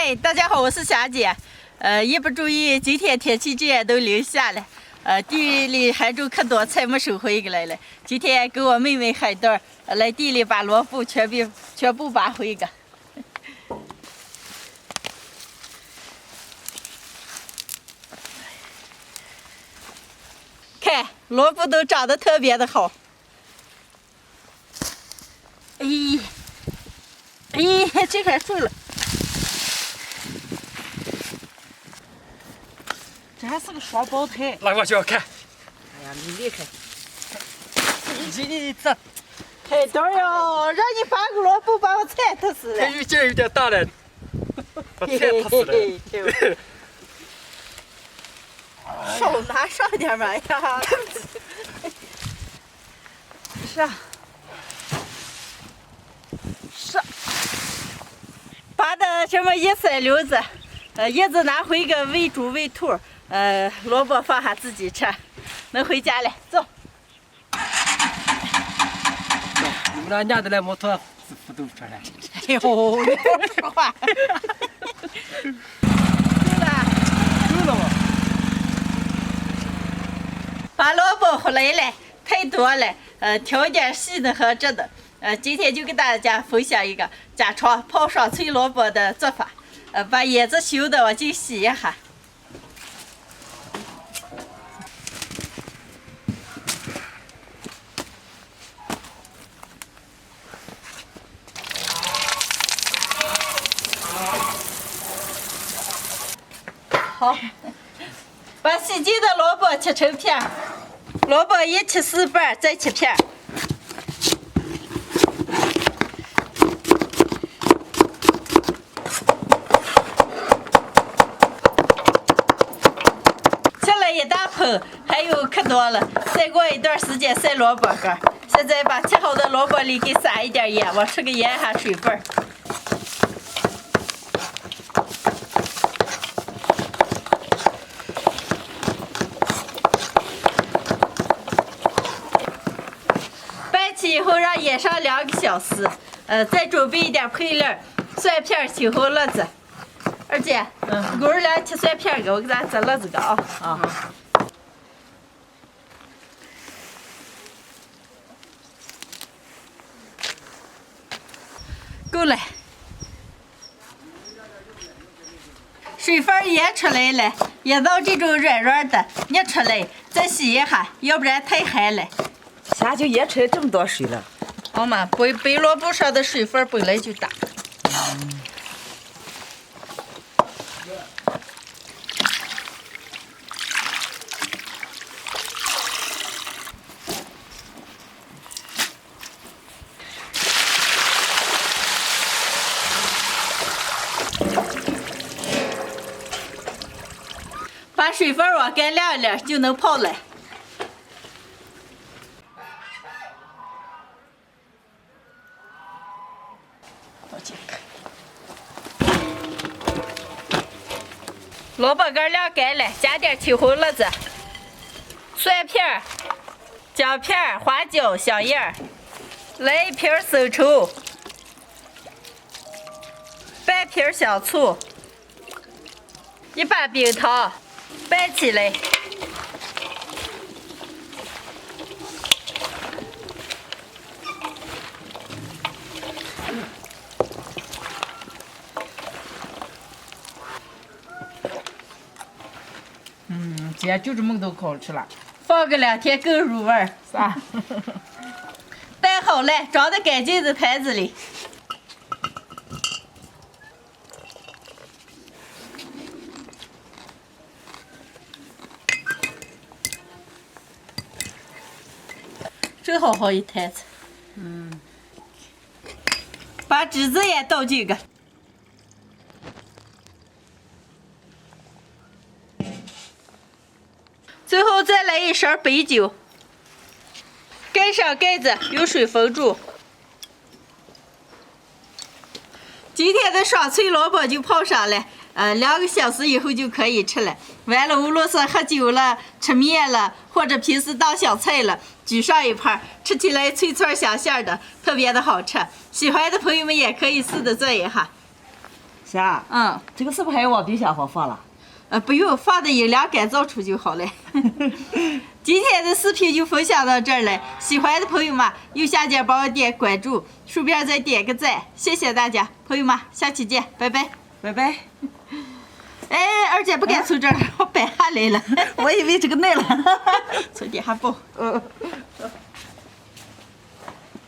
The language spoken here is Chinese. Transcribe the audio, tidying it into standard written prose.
嗨，大家好，我是霞姐。一不注意，今天天气这样都留下了。地里海珠可多，菜没收回来了。今天给我妹妹海豆来地里把萝卜全部拔回个。看，萝卜都长得特别的好。哎，这块碎了。这还是个双胞胎。拿过去看。哎呀，你厉害！你这海豆哟，让你拔个萝卜把我菜疼死了。它劲儿有点大了，把菜疼死了。手拿上点吧呀！上，拔的这么一三溜子，叶子拿回个喂猪喂兔，萝卜放下自己吃，能回家了。走。你们那伢子来摩托是不都出来？哎呦，你别说话。够了吗？拔萝卜回来了，太多了，挑点细的和这的。今天就给大家分享一个家常泡爽脆萝卜的做法。把叶子修的我就洗一下。好，把洗净的萝卜切成片，萝卜一切4瓣，再切片。切了一大盆，还有可多了。再过一段时间晒萝卜干。现在把切好的萝卜里给撒一点盐，往出给腌下水分。以后让腌上2个小时，再准备一点配料，蒜片、西红柿子。二姐，给我2切蒜片给我给咱择乐子个啊。够了。水分腌出来了，腌到这种软软的，捏出来再洗一下，要不然太寒了。现在就腌出来这么多水了。好嘛，白萝卜上的水分本来就大。把水分往干晾一晾就能泡了。萝卜干晾干了，加点青红辣子、蒜片、姜片、花椒、香叶，来1瓶生抽，半瓶香醋，1把冰糖，拌起来。今天就这么都可好吃了。放个2天更入味儿。啥？拌好了，装在干净的坛子里。正好一坛子。把栀子也倒进个。最后再来1勺白酒，盖上盖子，用水封住。今天的爽脆萝卜就泡上了，2个小时以后就可以吃了。完了，无论是喝酒了、吃面了，或者平时当小菜了，举上一盘，吃起来脆脆香香的，特别的好吃。喜欢的朋友们也可以试着做一下。霞，这个是不是还要往冰箱上放了？不用，放的阴凉干燥处就好了。今天的视频就分享到这儿了，喜欢的朋友们右下角帮我点关注，顺便再点个赞，谢谢大家，朋友们，下期见，拜拜，拜拜。哎，二姐不敢从这儿，我摆下来了，我以为这个耐了，从底下抱。